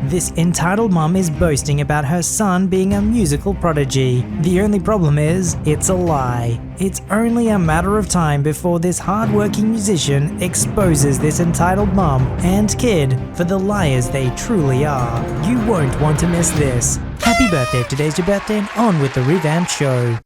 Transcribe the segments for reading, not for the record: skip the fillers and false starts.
This entitled mom is boasting about her son being a musical prodigy. The only problem is, it's a lie. It's only a matter of time before this hard-working musician exposes this entitled mom and kid for the liars they truly are. You won't want to miss this. Happy birthday if today's your birthday, and on with the revamped show.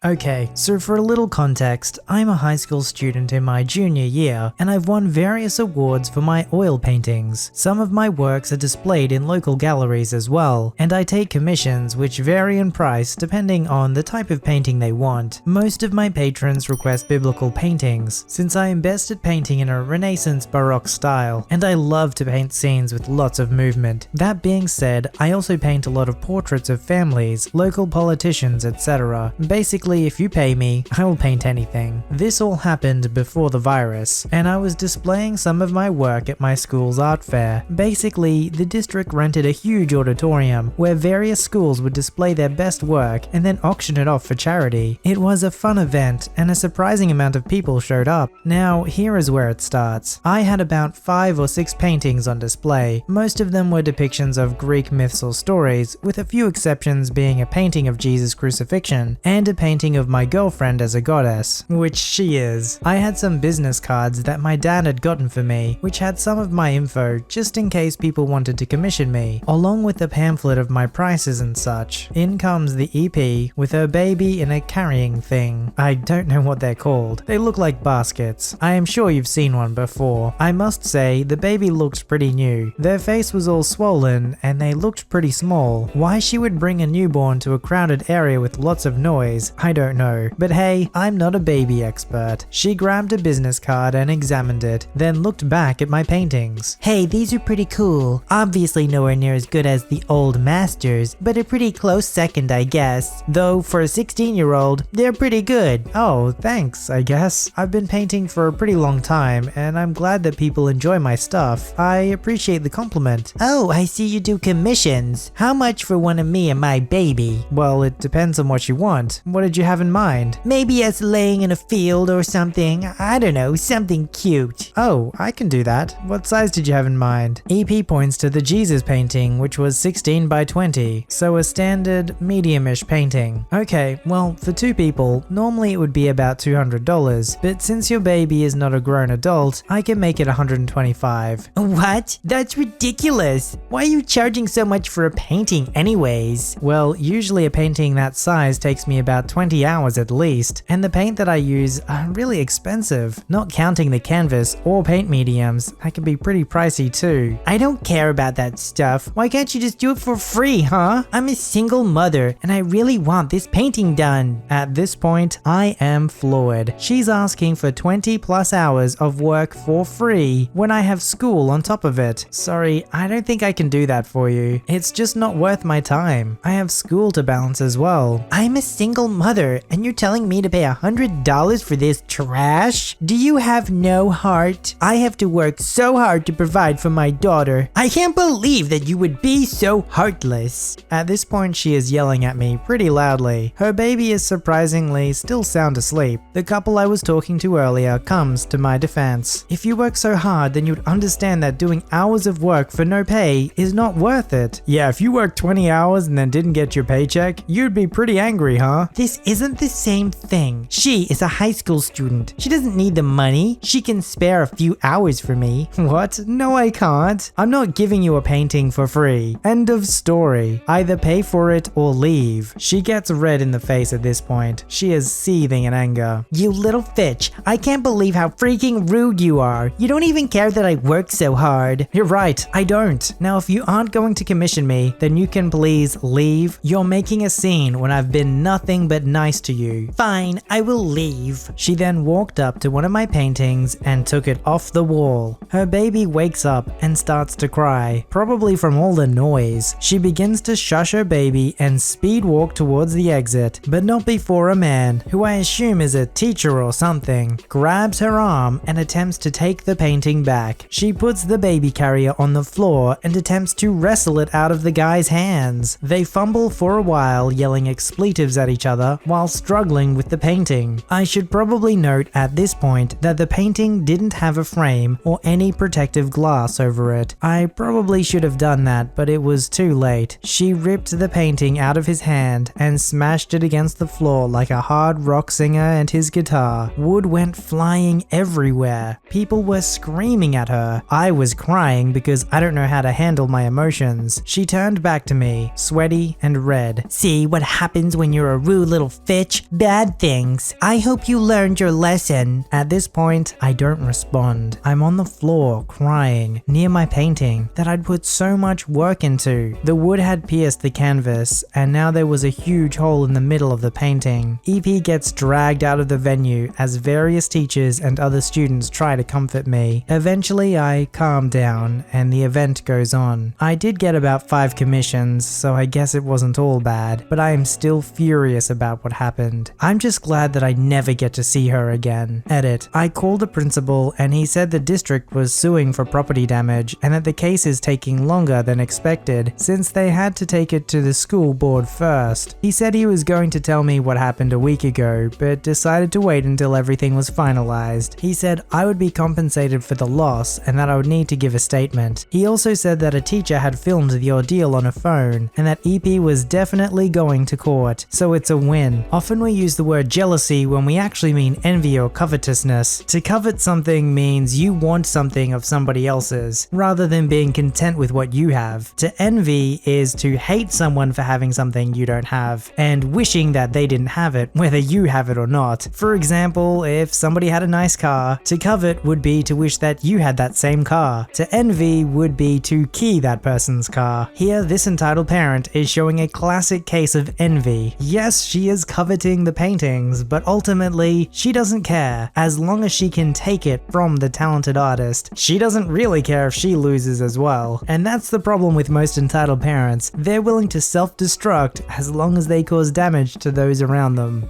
Okay, so for a little context, I'm a high school student in my junior year, and I've won various awards for my oil paintings. Some of my works are displayed in local galleries as well, and I take commissions which vary in price depending on the type of painting they want. Most of my patrons request biblical paintings, since I am best at painting in a Renaissance Baroque style, and I love to paint scenes with lots of movement. That being said, I also paint a lot of portraits of families, local politicians, etc. Basically, if you pay me, I will paint anything. This all happened before the virus, and I was displaying some of my work at my school's art fair. Basically, the district rented a huge auditorium where various schools would display their best work and then auction it off for charity. It was a fun event, and a surprising amount of people showed up. Now, here is where it starts. I had about 5 or 6 paintings on display. Most of them were depictions of Greek myths or stories, with a few exceptions being a painting of Jesus' crucifixion and a painting of my girlfriend as a goddess, which she is. I had some business cards that my dad had gotten for me, which had some of my info just in case people wanted to commission me, along with a pamphlet of my prices and such. In comes the EP with her baby in a carrying thing. I don't know what they're called. They look like baskets. I am sure you've seen one before. I must say, the baby looked pretty new. Their face was all swollen and they looked pretty small. Why she would bring a newborn to a crowded area with lots of noise, I don't know, but hey, I'm not a baby expert. She grabbed a business card and examined it, then looked back at my paintings. Hey, these are pretty cool. Obviously nowhere near as good as the old masters, but a pretty close second, I guess. Though for a 16-year-old, they're pretty good. Oh, thanks, I guess. I've been painting for a pretty long time, and I'm glad that people enjoy my stuff. I appreciate the compliment. Oh, I see you do commissions. How much for one of me and my baby? Well, it depends on what you want. What did you have in mind? Maybe us laying in a field or something. I don't know, something cute. Oh, I can do that. What size did you have in mind? EP points to the Jesus painting, which was 16 by 20, so a standard medium-ish painting. Okay, well, for 2 people, normally it would be about $200, but since your baby is not a grown adult, I can make it $125. What? That's ridiculous. Why are you charging so much for a painting anyways? Well, usually a painting that size takes me about 20 hours at least, and the paint that I use are really expensive, not counting the canvas or paint mediums. That can be pretty pricey too. I don't care about that stuff. Why can't you just do it for free, huh? I'm a single mother and I really want this painting done. At this point, I am floored. She's asking for 20 plus hours of work for free when I have school on top of it. Sorry, I don't think I can do that for you. It's just not worth my time. I have school to balance as well. I'm a single mother and you're telling me to pay $100 for this trash? Do you have no heart? I have to work so hard to provide for my daughter. I can't believe that you would be so heartless. At this point, she is yelling at me pretty loudly. Her baby is surprisingly still sound asleep. The couple I was talking to earlier comes to my defense. If you work so hard, then you'd understand that doing hours of work for no pay is not worth it. Yeah, if you worked 20 hours and then didn't get your paycheck, you'd be pretty angry, huh? This isn't the same thing. She is a high school student. She doesn't need the money. She can spare a few hours for me. What? No, I can't. I'm not giving you a painting for free. End of story. Either pay for it or leave. She gets red in the face at this point. She is seething in anger. You little bitch. I can't believe how freaking rude you are. You don't even care that I work so hard. You're right. I don't. Now, if you aren't going to commission me, then you can please leave. You're making a scene when I've been nothing but nice to you. Fine, I will leave. She then walked up to one of my paintings and took it off the wall. Her baby wakes up and starts to cry, probably from all the noise. She begins to shush her baby and speed walk towards the exit, but not before a man, who I assume is a teacher or something, grabs her arm and attempts to take the painting back. She puts the baby carrier on the floor and attempts to wrestle it out of the guy's hands. They fumble for a while, yelling expletives at each other while struggling with the painting. I should probably note at this point that the painting didn't have a frame or any protective glass over it. I probably should have done that, but it was too late. She ripped the painting out of his hand and smashed it against the floor like a hard rock singer and his guitar. Wood went flying everywhere. People were screaming at her. I was crying because I don't know how to handle my emotions. She turned back to me, sweaty and red. "See what happens when you're a rude little fitch? Bad things. I hope you learned your lesson." At this point, I don't respond. I'm on the floor, crying, near my painting that I'd put so much work into. The wood had pierced the canvas, and now there was a huge hole in the middle of the painting. EP gets dragged out of the venue as various teachers and other students try to comfort me. Eventually, I calm down, and the event goes on. I did get about 5 commissions, so I guess it wasn't all bad, but I am still furious about what happened. I'm just glad that I never get to see her again. Edit. I called the principal and he said the district was suing for property damage and that the case is taking longer than expected since they had to take it to the school board first. He said he was going to tell me what happened a week ago, but decided to wait until everything was finalized. He said I would be compensated for the loss and that I would need to give a statement. He also said that a teacher had filmed the ordeal on a phone and that EP was definitely going to court, so it's a win. Often we use the word jealousy when we actually mean envy or covetousness. To covet something means you want something of somebody else's, rather than being content with what you have. To envy is to hate someone for having something you don't have, and wishing that they didn't have it, whether you have it or not. For example, if somebody had a nice car, to covet would be to wish that you had that same car. To envy would be to key that person's car. Here, this entitled parent is showing a classic case of envy. Yes, she is coveting the paintings, but ultimately, she doesn't care, as long as she can take it from the talented artist. She doesn't really care if she loses as well. And that's the problem with most entitled parents. They're willing to self-destruct as long as they cause damage to those around them.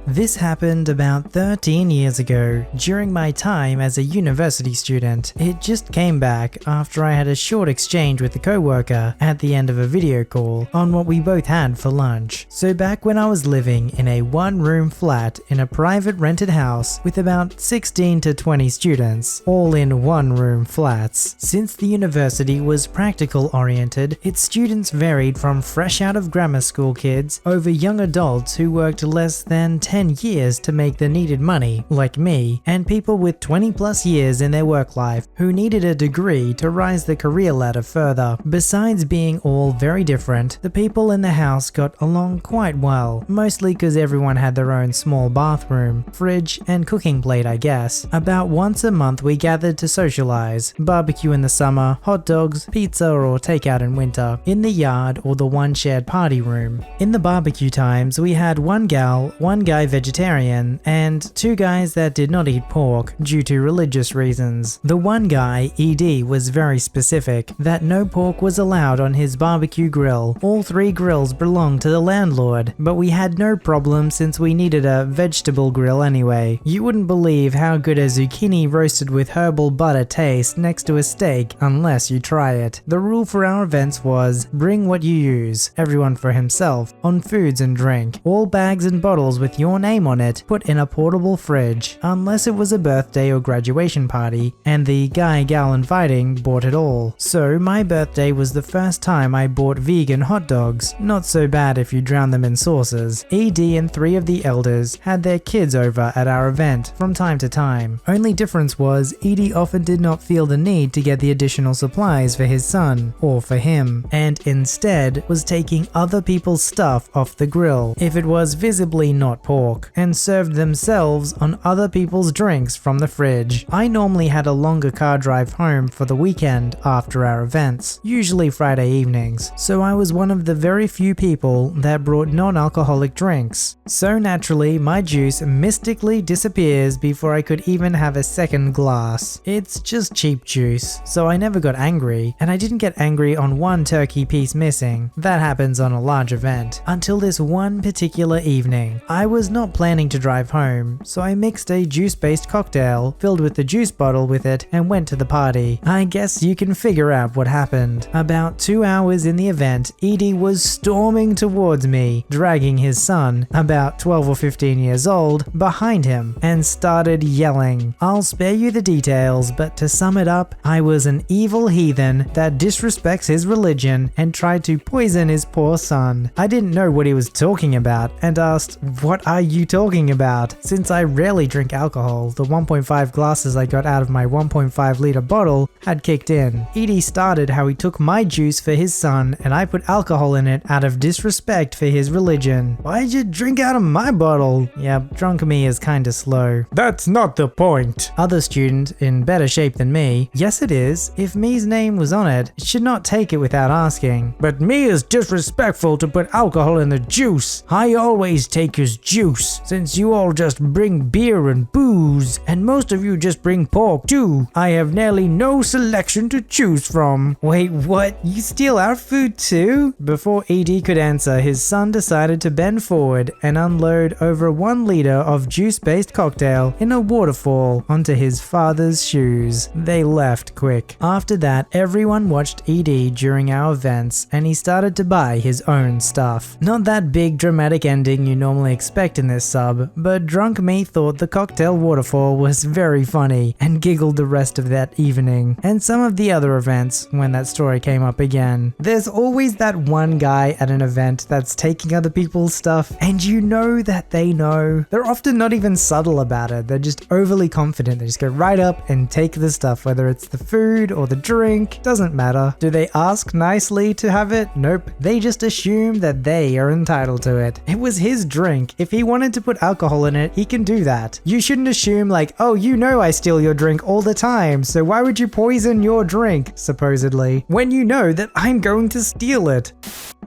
This happened about 13 years ago, during my time as a university student. It just came back after I had a short exchange with a coworker at the end of a video call on what we both had for lunch. So back when I was living in a one-room flat in a private rented house with about 16 to 20 students, all in one-room flats. Since the university was practical-oriented, its students varied from fresh out of grammar school kids over young adults who worked less than 10 years to make the needed money, like me, and people with 20 plus years in their work life who needed a degree to rise the career ladder further. Besides being all very different, the people in the house got along quite well, mostly because everyone had their own small bathroom, fridge, and cooking plate, I guess. About once a month we gathered to socialize, barbecue in the summer, hot dogs, pizza or takeout in winter, in the yard or the one shared party room. In the barbecue times we had one gal, one guy vegetarian, and 2 guys that did not eat pork due to religious reasons. The one guy, ED, was very specific that no pork was allowed on his barbecue grill. All 3 grills belonged to the landlord, but we had no problem since we needed a vegetable grill anyway. You wouldn't believe how good a zucchini roasted with herbal butter tastes next to a steak unless you try it. The rule for our events was bring what you use, everyone for himself, on foods and drink. All bags and bottles with your name on it put in a portable fridge, unless it was a birthday or graduation party, and the guy-gal inviting bought it all. So my birthday was the first time I bought vegan hot dogs. Not so bad if you drown them in sauces. ED and 3 of the elders had their kids over at our event from time to time. Only difference was ED often did not feel the need to get the additional supplies for his son, or for him, and instead was taking other people's stuff off the grill if it was visibly not pork, and served themselves on other people's drinks from the fridge. I normally had a longer car drive home for the weekend after our events, usually Friday evenings, so I was one of the very few people that brought non-alcoholic drinks. So naturally, my juice mystically disappears before I could even have a second glass. It's just cheap juice, so I never got angry, and I didn't get angry on one turkey piece missing. That happens on a large event. Until this one particular evening. I was was not planning to drive home, so I mixed a juice-based cocktail, filled with the juice bottle with it, and went to the party. I guess you can figure out what happened. About 2 hours in the event, Edie was storming towards me, dragging his son, about 12 or 15 years old, behind him, and started yelling. I'll spare you the details, but to sum it up, I was an evil heathen that disrespects his religion and tried to poison his poor son. I didn't know what he was talking about and asked, "What are you talking about?" Since I rarely drink alcohol, the 1.5 glasses I got out of my 1.5 liter bottle had kicked in. Edie started how he took my juice for his son and I put alcohol in it out of disrespect for his religion. Why'd you drink out of my bottle? Yep, drunk me is kinda slow. That's not the point. Other student, in better shape than me, yes it is. If me's name was on it, it should not take it without asking. But me is disrespectful to put alcohol in the juice. I always take his juice, since you all just bring beer and booze, and most of you just bring pork too. I have nearly no selection to choose from. Wait, what? You steal our food too? Before Edie could answer, his son decided to bend forward and unload over 1 liter of juice-based cocktail in a waterfall onto his father's shoes. They left quick. After that, everyone watched Edie during our events and he started to buy his own stuff. Not that big dramatic ending you normally expect in this sub, but drunk me thought the cocktail waterfall was very funny and giggled the rest of that evening, and some of the other events when that story came up again. There's always that one guy at an event that's taking other people's stuff and you know that they know. They're often not even subtle about it, they're just overly confident. They just go right up and take the stuff, whether it's the food or the drink, doesn't matter. Do they ask nicely to have it? Nope. They just assume that they are entitled to it. It was his drink. If he wanted to put alcohol in it, he can do that. You shouldn't assume like, oh, you know I steal your drink all the time, so why would you poison your drink, supposedly, when you know that I'm going to steal it?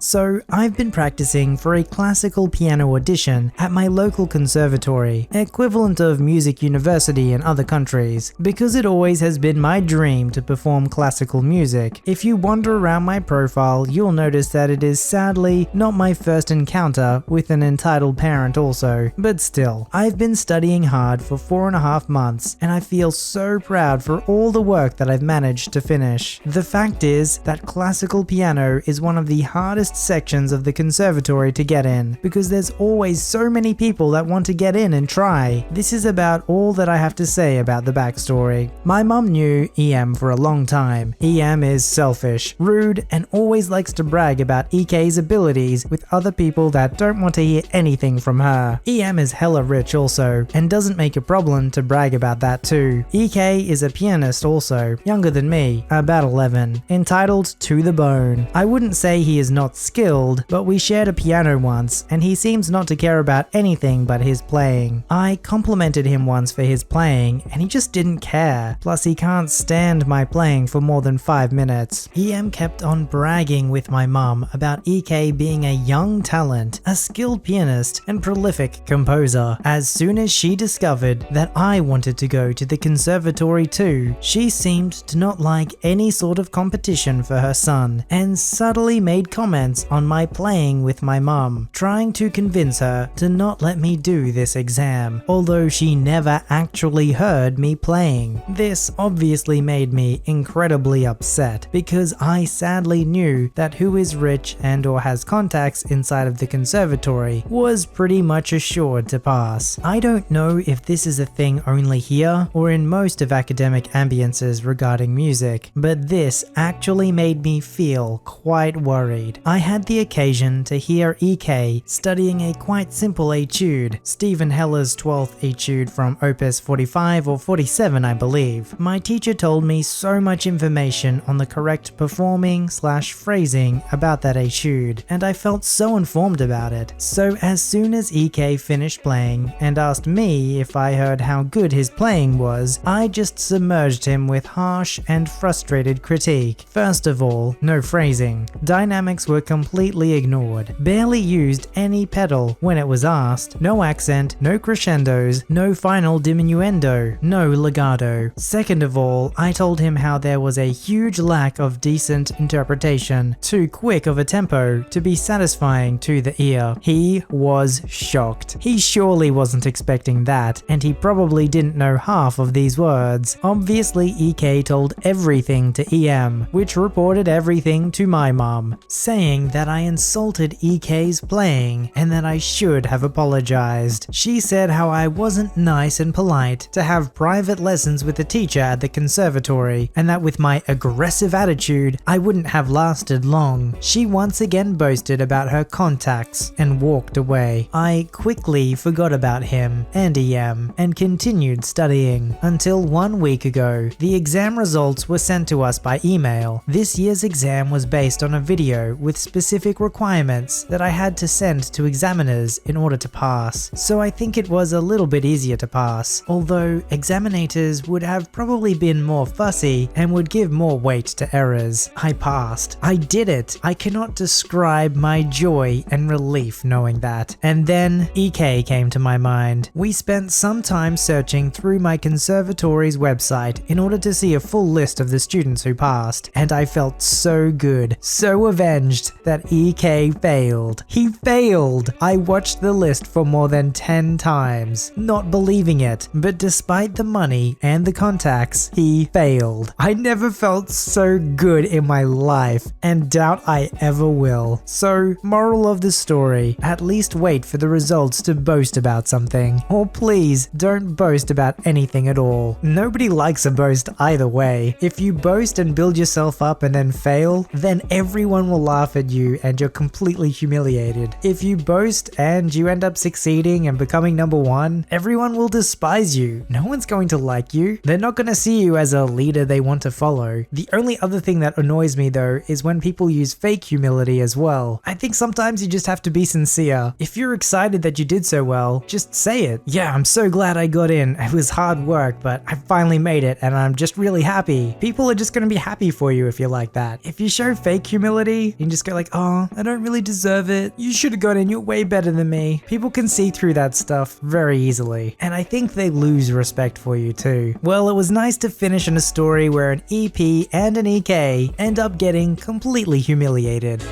So I've been practicing for a classical piano audition at my local conservatory, equivalent of music university in other countries, because it always has been my dream to perform classical music. If you wander around my profile, you'll notice that it is sadly not my first encounter with an entitled parent also, but still, I've been studying hard for 4.5 months and I feel so proud for all the work that I've managed to finish. The fact is that classical piano is one of the hardest sections of the conservatory to get in, because there's always so many people that want to get in and try. This is about all that I have to say about the backstory. My mum knew EM for a long time. EM is selfish, rude, and always likes to brag about EK's abilities with other people that don't want to hear anything from her. EM is hella rich also, and doesn't make a problem to brag about that too. EK is a pianist also, younger than me, about 11, entitled to the bone. I wouldn't say he is not skilled, but we shared a piano once, and he seems not to care about anything but his playing. I complimented him once for his playing, and he just didn't care. Plus he can't stand my playing for more than 5 minutes. EM kept on bragging with my mum about EK being a young talent, a skilled pianist, and prolific composer. As soon as she discovered that I wanted to go to the conservatory too, she seemed to not like any sort of competition for her son, and subtly made comments on my playing with my mum, trying to convince her to not let me do this exam, although she never actually heard me playing. This obviously made me incredibly upset, because I sadly knew that who is rich and or has contacts inside of the conservatory was pretty much assured to pass. I don't know if this is a thing only here or in most of academic ambiences regarding music, but this actually made me feel quite worried. I had the occasion to hear EK studying a quite simple etude, Stephen Heller's 12th etude from Opus 45 or 47 I believe. My teacher told me so much information on the correct performing/phrasing about that etude, and I felt so informed about it. So as soon as EK finished playing and asked me if I heard how good his playing was, I just submerged him with harsh and frustrated critique. First of all, no phrasing. Dynamics were were completely ignored. Barely used any pedal when it was asked. No accent, no crescendos, no final diminuendo, no legato. Second of all, I told him how there was a huge lack of decent interpretation, too quick of a tempo to be satisfying to the ear. He was shocked. He surely wasn't expecting that, and he probably didn't know half of these words. Obviously, EK told everything to EM, which reported everything to my mom, saying that I insulted EK's playing and that I should have apologized. She said how I wasn't nice and polite to have private lessons with the teacher at the conservatory, and that with my aggressive attitude, I wouldn't have lasted long. She once again boasted about her contacts and walked away. I quickly forgot about him and EM and continued studying until 1 week ago. The exam results were sent to us by email. This year's exam was based on a video with specific requirements that I had to send to examiners in order to pass, so I think it was a little bit easier to pass, although examinators would have probably been more fussy and would give more weight to errors. I passed. I did it. I cannot describe my joy and relief knowing that. And then EK came to my mind. We spent some time searching through my conservatory's website in order to see a full list of the students who passed, and I felt so good, so avenged that EK failed. He failed! I watched the list for more than 10 times, not believing it, but despite the money and the contacts, he failed. I never felt so good in my life, and doubt I ever will. So, moral of the story, at least wait for the results to boast about something. Or please, don't boast about anything at all. Nobody likes a boast either way. If you boast and build yourself up and then fail, then everyone will laugh at you and you're completely humiliated. If you boast and you end up succeeding and becoming number one, everyone will despise you. No one's going to like you. They're not going to see you as a leader they want to follow. The only other thing that annoys me though is when people use fake humility as well. I think sometimes you just have to be sincere. If you're excited that you did so well, just say it. Yeah, I'm so glad I got in. It was hard work, but I finally made it and I'm just really happy. People are just going to be happy for you if you're like that. If you show fake humility, you can just go like, oh, I don't really deserve it. You should have got in. You're way better than me. People can see through that stuff very easily. And I think they lose respect for you too. Well, it was nice to finish in a story where an EP and an EK end up getting completely humiliated.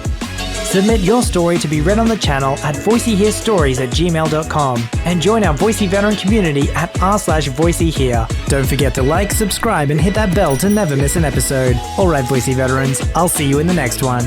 Submit your story to be read on the channel at VoiceyHereStories@gmail.com and join our Voicey veteran community at r/VoiceyHere. Don't forget to like, subscribe, and hit that bell to never miss an episode. Alright, Voicey veterans, I'll see you in the next one.